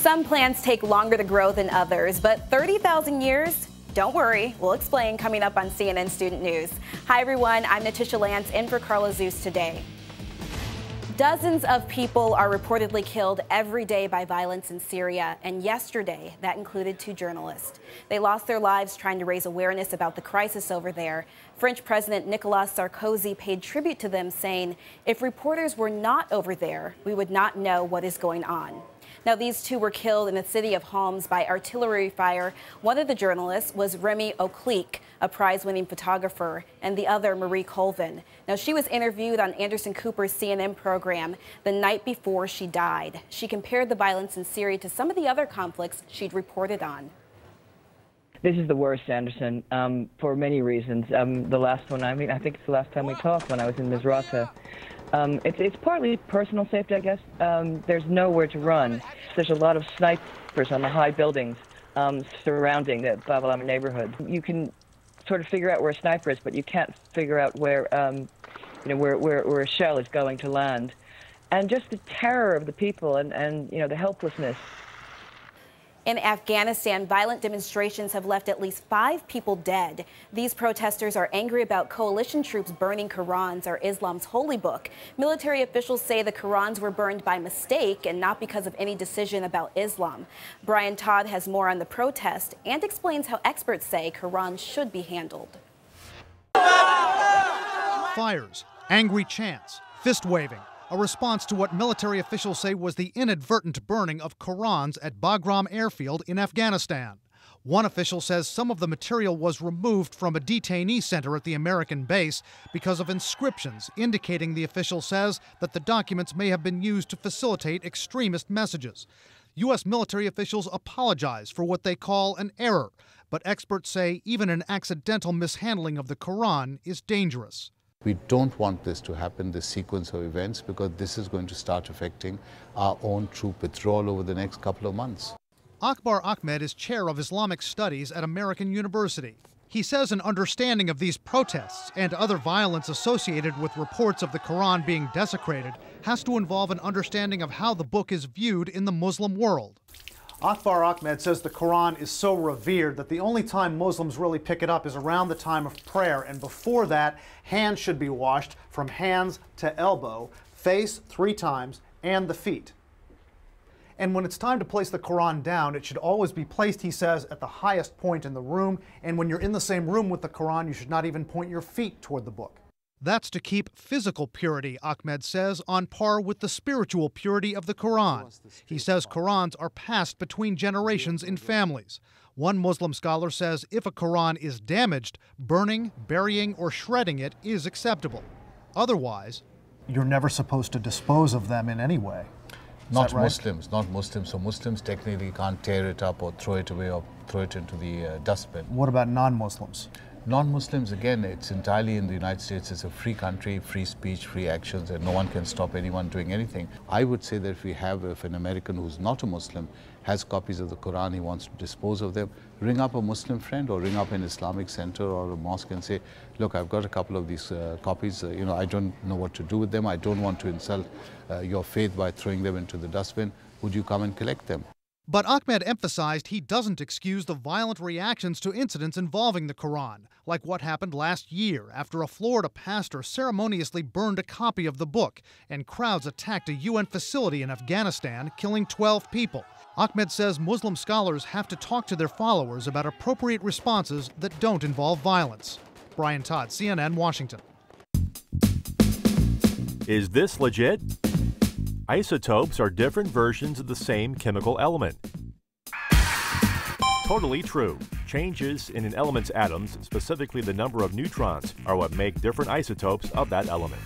Some plants take longer to grow than others, but 30,000 years? Don't worry, we'll explain coming up on CNN Student News. Hi everyone, I'm Natisha Lance in for Carla Zeus today. Dozens of people are reportedly killed every day by violence in Syria, and yesterday that included 2 journalists. They lost their lives trying to raise awareness about the crisis over there. French President Nicolas Sarkozy paid tribute to them, saying, "If reporters were not over there, we would not know what is going on." Now, these 2 were killed in the city of Homs by artillery fire. One of the journalists was Remy Oclique, a prize-winning photographer, and the other Marie Colvin. Now, she was interviewed on Anderson Cooper's CNN program the night before she died. She compared the violence in Syria to some of the other conflicts she'd reported on. This is the worst, Anderson, for many reasons. The last one, I think it's the last time we talked when I was in Misrata. It's partly personal safety, I guess. There's nowhere to run. There's a lot of snipers on the high buildings surrounding the Bab el-Amr neighborhood. You can sort of figure out where a sniper is, but you can't figure out where a shell is going to land. And just the terror of the people and the helplessness. In Afghanistan, violent demonstrations have left at least 5 people dead. These protesters are angry about coalition troops burning Qurans, or Islam's holy book. Military officials say the Qurans were burned by mistake and not because of any decision about Islam. Brian Todd has more on the protest and explains how experts say Qurans should be handled. Fires, angry chants, fist-waving. A response to what military officials say was the inadvertent burning of Qurans at Bagram airfield in Afghanistan. One official says some of the material was removed from a detainee center at the American base because of inscriptions indicating, the official says, that the documents may have been used to facilitate extremist messages. U.S. military officials apologize for what they call an error, but experts say even an accidental mishandling of the Quran is dangerous. We don't want this to happen, this sequence of events, because this is going to start affecting our own troop withdrawal over the next couple of months. Akbar Ahmed is chair of Islamic Studies at American University. He says an understanding of these protests and other violence associated with reports of the Quran being desecrated has to involve an understanding of how the book is viewed in the Muslim world. Akbar Ahmed says the Quran is so revered that the only time Muslims really pick it up is around the time of prayer, and before that, hands should be washed from hands to elbow, face 3 times, and the feet. And when it's time to place the Quran down, it should always be placed, he says, at the highest point in the room, and when you're in the same room with the Quran, you should not even point your feet toward the book. That's to keep physical purity, Ahmed says, on par with the spiritual purity of the Quran. He says Qurans are passed between generations in families. One Muslim scholar says if a Quran is damaged, burning, burying, or shredding it is acceptable. Otherwise, you're never supposed to dispose of them in any way. Not Muslims, not Muslims. So Muslims technically can't tear it up or throw it away or throw it into the dustbin. What about non-Muslims? Non-Muslims, again, it's entirely in the United States. It's a free country, free speech, free actions, and no one can stop anyone doing anything. I would say that if an American who's not a Muslim has copies of the Quran, he wants to dispose of them, ring up a Muslim friend or ring up an Islamic center or a mosque and say, look, I've got a couple of these copies, I don't know what to do with them. I don't want to insult your faith by throwing them into the dustbin. Would you come and collect them? But Ahmed emphasized he doesn't excuse the violent reactions to incidents involving the Quran, like what happened last year after a Florida pastor ceremoniously burned a copy of the book and crowds attacked a UN facility in Afghanistan, killing 12 people. Ahmed says Muslim scholars have to talk to their followers about appropriate responses that don't involve violence. Brian Todd, CNN, Washington. Is this legit? Isotopes are different versions of the same chemical element. Totally true. Changes in an element's atoms, specifically the number of neutrons, are what make different isotopes of that element.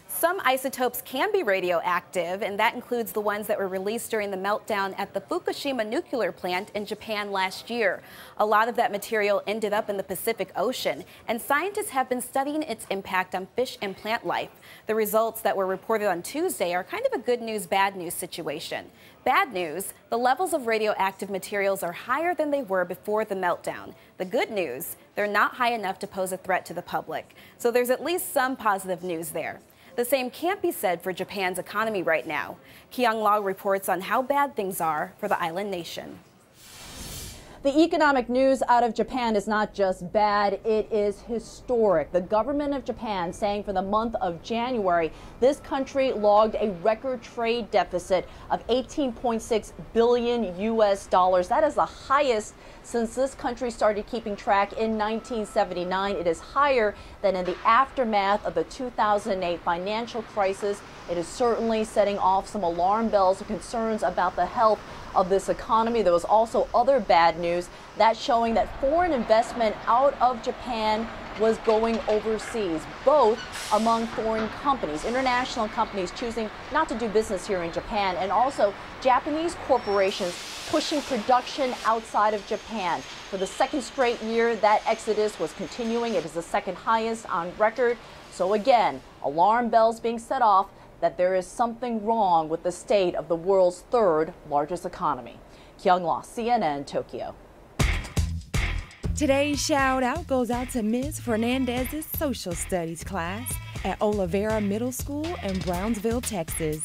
Some isotopes can be radioactive, and that includes the ones that were released during the meltdown at the Fukushima nuclear plant in Japan last year. A lot of that material ended up in the Pacific Ocean, and scientists have been studying its impact on fish and plant life. The results that were reported on Tuesday are kind of a good news, bad news situation. Bad news, the levels of radioactive materials are higher than they were before the meltdown. The good news, they're not high enough to pose a threat to the public. So there's at least some positive news there. The same can't be said for Japan's economy right now. Kyung-la reports on how bad things are for the island nation. The economic news out of Japan is not just bad, it is historic. The government of Japan saying for the month of January, this country logged a record trade deficit of 18.6 billion US dollars. That is the highest since this country started keeping track in 1979. It is higher than in the aftermath of the 2008 financial crisis. It is certainly setting off some alarm bells of concerns about the health of this economy. There was also other bad news that's showing that foreign investment out of Japan was going overseas, both among foreign companies, international companies choosing not to do business here in Japan, and also Japanese corporations pushing production outside of Japan. For the second straight year, that exodus was continuing. It is the second highest on record. So again, alarm bells being set off that there is something wrong with the state of the world's third largest economy. Kyung-la, CNN, Tokyo. Today's shout out goes out to Ms. Fernandez's social studies class at Olivera Middle School in Brownsville, Texas.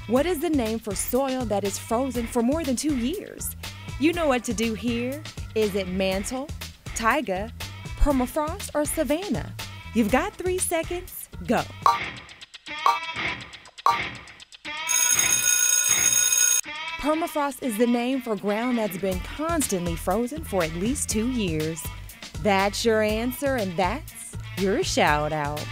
What is the name for soil that is frozen for more than 2 years? You know what to do here. Is it mantle, taiga, permafrost, or savanna? You've got 3 seconds. Go. Permafrost is the name for ground that's been constantly frozen for at least 2 years. That's your answer, and that's your shout out.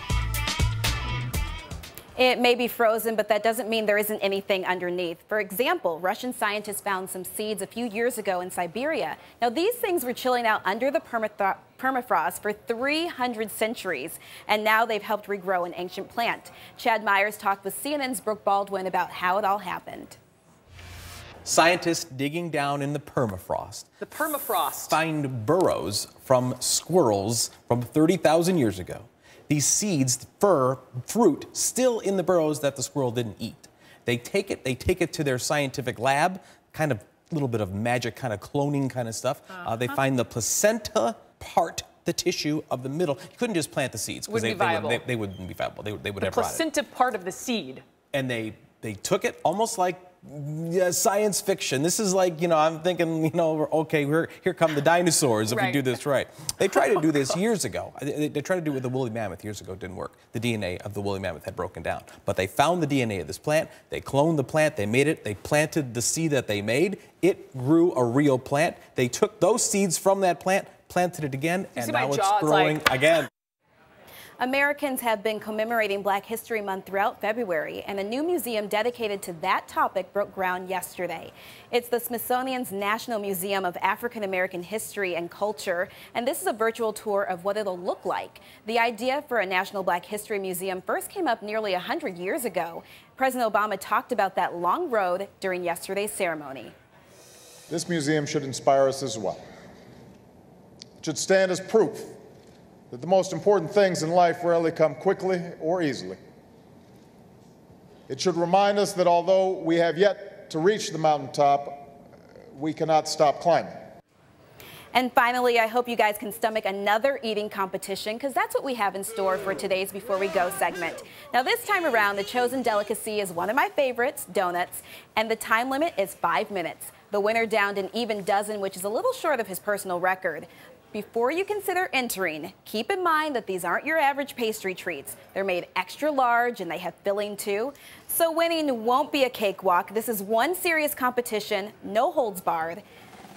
It may be frozen, but that doesn't mean there isn't anything underneath. For example, Russian scientists found some seeds a few years ago in Siberia. Now, these things were chilling out under the permafrost for 300 centuries, and now they've helped regrow an ancient plant. Chad Myers talked with CNN's Brooke Baldwin about how it all happened. Scientists digging down in the permafrost. The permafrost. Find burrows from squirrels from 30,000 years ago. These seeds, fruit, still in the burrows that the squirrel didn't eat. They take it to their scientific lab, kind of a little bit of magic, kind of cloning kind of stuff. They find the placenta part, the tissue of the middle. You couldn't just plant the seeds because they wouldn't be viable. They would have rotted. The placenta part of the seed. And they took it almost like science fiction. This is like, I'm thinking, okay, here come the dinosaurs if we do this right. They tried to do this years ago. They tried to do it with the woolly mammoth years ago. It didn't work. The DNA of the woolly mammoth had broken down. But they found the DNA of this plant. They cloned the plant. They made it. They planted the seed that they made. It grew a real plant. They took those seeds from that plant, planted it again, and now it's growing again. Americans have been commemorating Black History Month throughout February, and a new museum dedicated to that topic broke ground yesterday. It's the Smithsonian's National Museum of African American History and Culture, and this is a virtual tour of what it'll look like. The idea for a National Black History Museum first came up nearly 100 years ago. President Obama talked about that long road during yesterday's ceremony. This museum should inspire us as well. It should stand as proof that the most important things in life rarely come quickly or easily. It should remind us that although we have yet to reach the mountaintop, we cannot stop climbing. And finally, I hope you guys can stomach another eating competition, because that's what we have in store for today's Before We Go segment. Now, this time around, the chosen delicacy is one of my favorites, donuts, and the time limit is 5 minutes. The winner downed an even dozen, which is a little short of his personal record. Before you consider entering, keep in mind that these aren't your average pastry treats. They're made extra large and they have filling too. So winning won't be a cakewalk. This is one serious competition, no holds barred.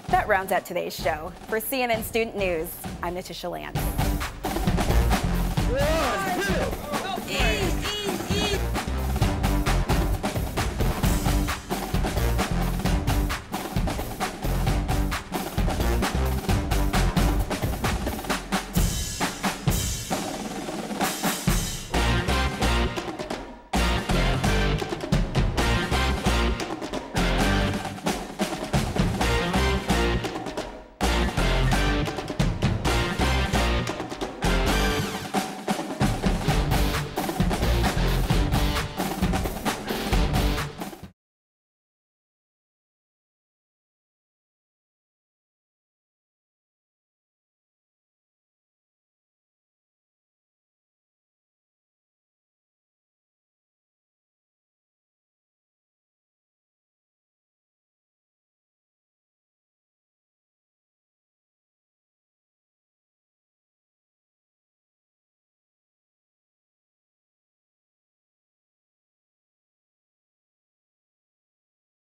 That rounds out today's show. For CNN Student News, I'm Natisha Lance.